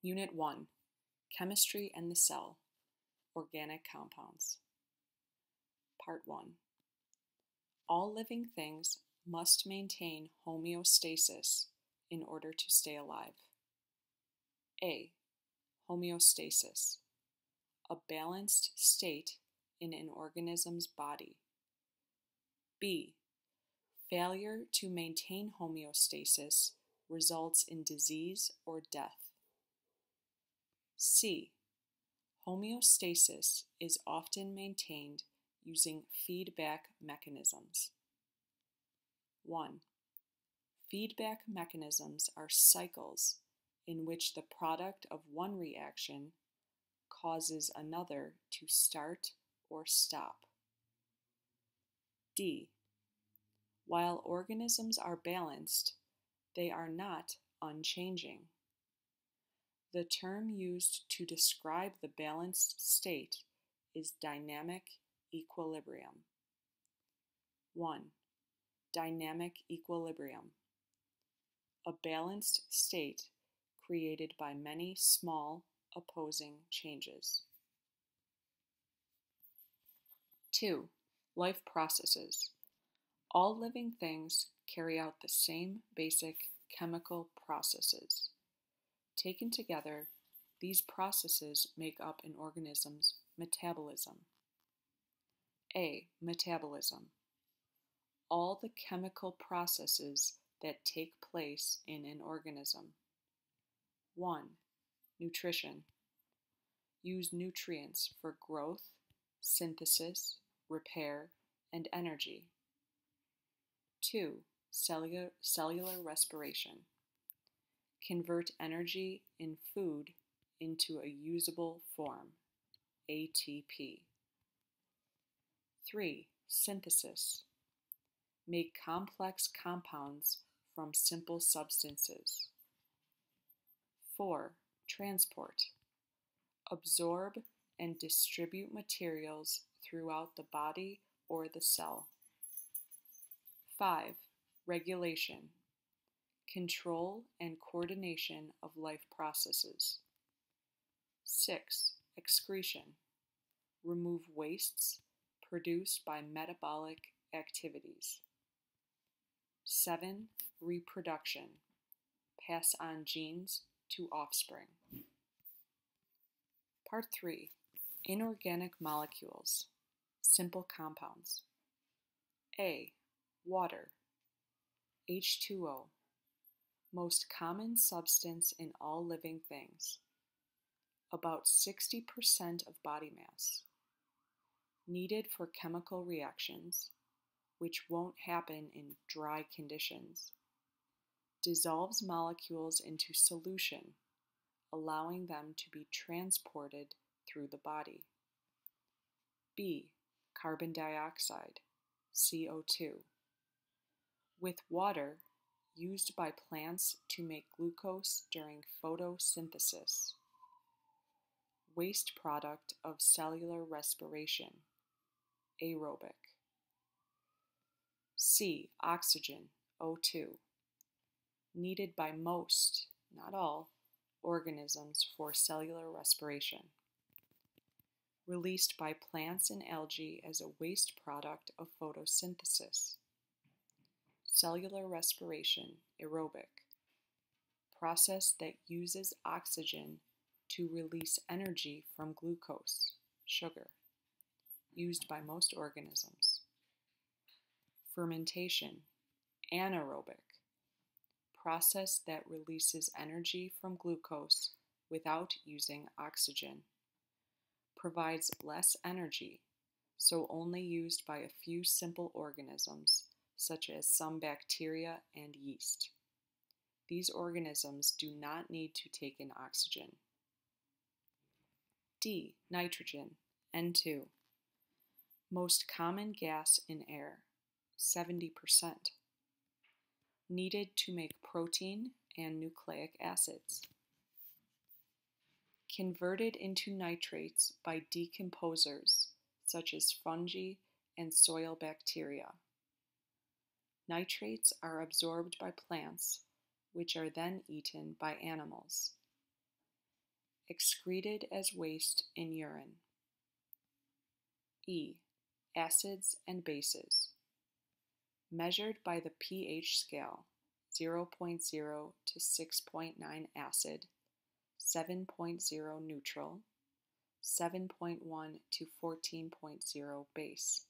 Unit 1, Chemistry and the Cell, Organic Compounds. Part 1. All living things must maintain homeostasis in order to stay alive. A. Homeostasis, a balanced state in an organism's body. B. Failure to maintain homeostasis results in disease or death. C. Homeostasis is often maintained using feedback mechanisms. 1. Feedback mechanisms are cycles in which the product of one reaction causes another to start or stop. D. While organisms are balanced, they are not unchanging. The term used to describe the balanced state is dynamic equilibrium. 1. Dynamic equilibrium, a balanced state created by many small opposing changes. 2. Life processes. All living things carry out the same basic chemical processes. Taken together, these processes make up an organism's metabolism. A. Metabolism. All the chemical processes that take place in an organism. 1. Nutrition. Use nutrients for growth, synthesis, repair, and energy. 2. Cellular respiration. Convert energy in food into a usable form, ATP. 3. Synthesis. Make complex compounds from simple substances. 4. Transport. Absorb and distribute materials throughout the body or the cell. 5. Regulation. Control and coordination of life processes. 6. Excretion. Remove wastes produced by metabolic activities. 7. Reproduction. Pass on genes to offspring. Part 3. Inorganic molecules. Simple compounds. A. Water. H2O. Most common substance in all living things. About 60% of body mass. Needed for chemical reactions, which won't happen in dry conditions. Dissolves molecules into solution, allowing them to be transported through the body. B. Carbon dioxide, CO2. With water, used by plants to make glucose during photosynthesis. Waste product of cellular respiration, aerobic. C. Oxygen, O2. Needed by most, not all, organisms for cellular respiration. Released by plants and algae as a waste product of photosynthesis. Cellular respiration, aerobic. Process that uses oxygen to release energy from glucose, sugar. Used by most organisms. Fermentation, anaerobic. Process that releases energy from glucose without using oxygen. Provides less energy, so only used by a few simple organisms, such as some bacteria and yeast. These organisms do not need to take in oxygen. D. Nitrogen, N2. Most common gas in air, 70%. Needed to make protein and nucleic acids. Converted into nitrates by decomposers, such as fungi and soil bacteria. Nitrates are absorbed by plants, which are then eaten by animals. excreted as waste in urine. E. Acids and bases. Measured by the pH scale, 0.0 to 6.9 acid, 7.0 neutral, 7.1 to 14.0 base.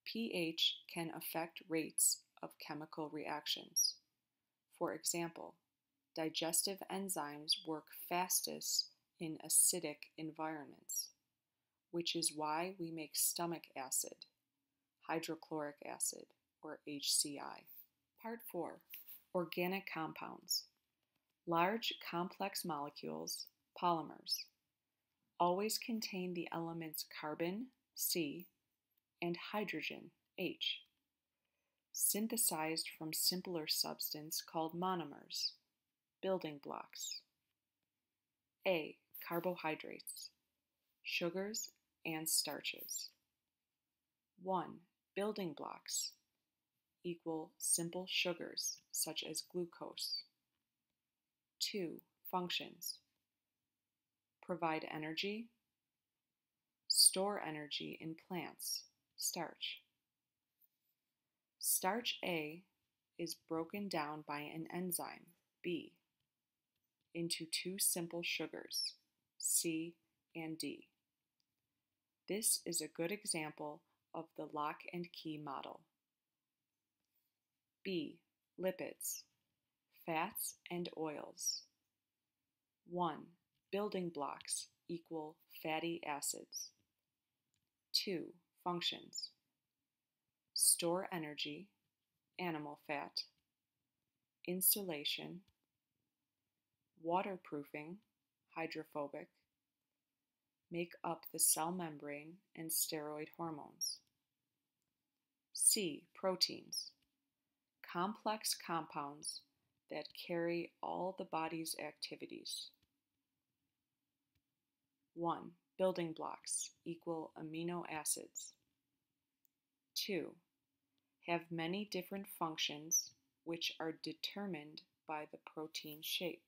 pH can affect rates of chemical reactions. For example, digestive enzymes work fastest in acidic environments, which is why we make stomach acid, hydrochloric acid, or HCl. Part 4. Organic compounds. Large complex molecules, polymers, always contain the elements carbon, C, and hydrogen, H, synthesized from simpler substance called monomers, building blocks. A. Carbohydrates, sugars and starches. 1. Building blocks equal simple sugars such as glucose. 2. Functions: provide energy, store energy in plants, starch. Starch A is broken down by an enzyme, B, into two simple sugars, C and D. This is a good example of the lock and key model. B. Lipids, fats and oils. 1. Building blocks equal fatty acids. 2. Functions: store energy, animal fat, insulation, waterproofing, hydrophobic, make up the cell membrane and steroid hormones. C. Proteins, complex compounds that carry all the body's activities. 1. Building blocks equal amino acids. 2. Have many different functions which are determined by the protein shape.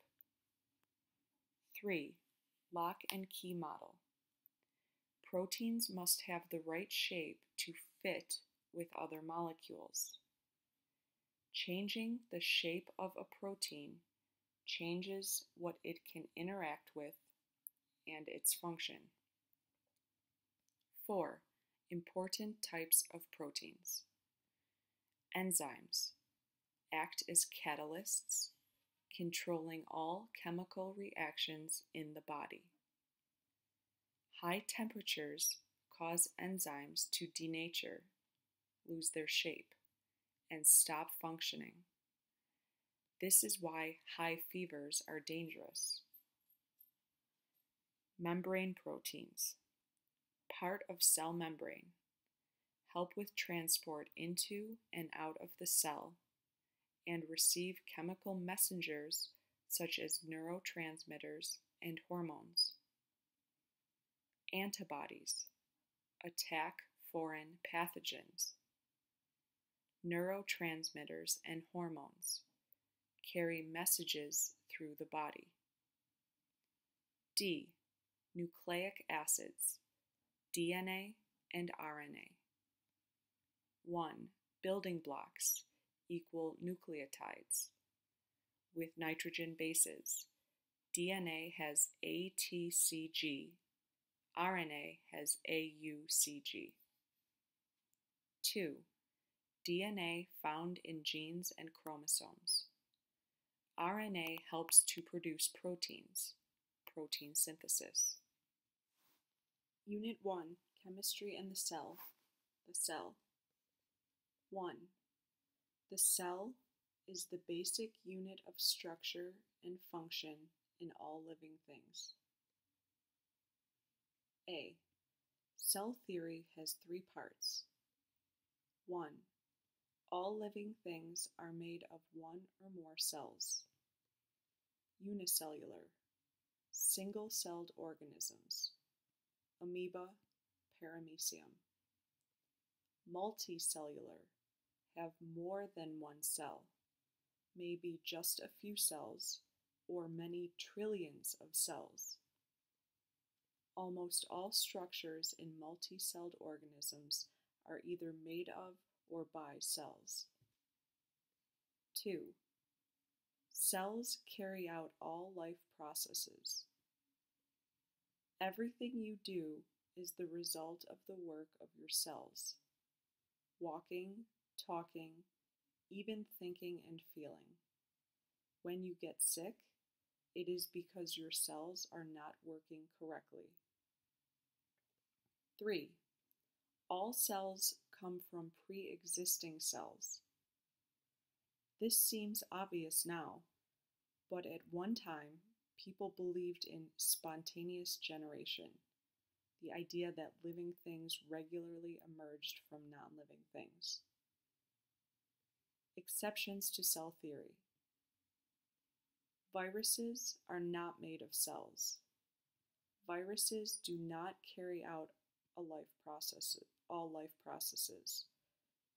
3. Lock and key model. Proteins must have the right shape to fit with other molecules. Changing the shape of a protein changes what it can interact with and its function. 4. Important types of proteins. Enzymes act as catalysts, controlling all chemical reactions in the body. High temperatures cause enzymes to denature, lose their shape, and stop functioning. This is why high fevers are dangerous. Membrane proteins, part of cell membrane, help with transport into and out of the cell and receive chemical messengers such as neurotransmitters and hormones. Antibodies attack foreign pathogens. Neurotransmitters and hormones carry messages through the body. D. Nucleic acids, DNA and RNA. 1. Building blocks equal nucleotides. With nitrogen bases, DNA has ATCG, RNA has AUCG. 2. DNA found in genes and chromosomes. RNA helps to produce proteins, protein synthesis. Unit 1, Chemistry and the Cell. The cell. 1. The cell is the basic unit of structure and function in all living things. A. Cell theory has 3 parts. 1. All living things are made of one or more cells. Unicellular, single-celled organisms, amoeba, paramecium. Multicellular, have more than one cell, maybe just a few cells, or many trillions of cells. Almost all structures in multicelled organisms are either made of or by cells. 2. Cells carry out all life processes. Everything you do is the result of the work of your cells. Walking, talking, even thinking and feeling. When you get sick, it is because your cells are not working correctly. 3. All cells come from pre-existing cells. This seems obvious now, but at one time, people believed in spontaneous generation, the idea that living things regularly emerged from non-living things. Exceptions to cell theory. Viruses are not made of cells. Viruses do not carry out all life processes,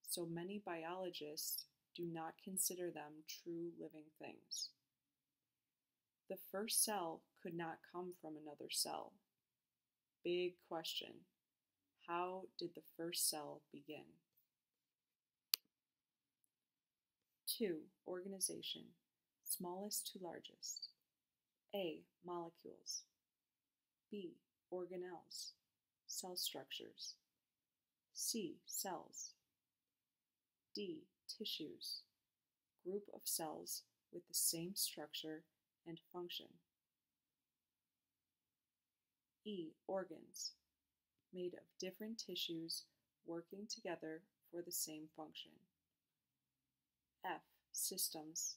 so many biologists do not consider them true living things. The first cell could not come from another cell. Big question. How did the first cell begin? 2. Organization. Smallest to largest. A. Molecules. B. Organelles. Cell structures. C. Cells. D. Tissues. Group of cells with the same structure and function. E. Organs. Made of different tissues working together for the same function. F. Systems.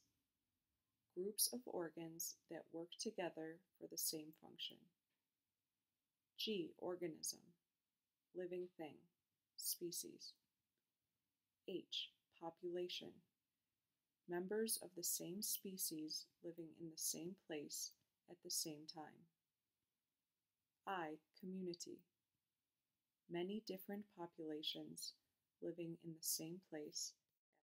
Groups of organs that work together for the same function. G. Organism. Living thing. Species. H. Population. Members of the same species living in the same place at the same time. I. Community. Many different populations living in the same place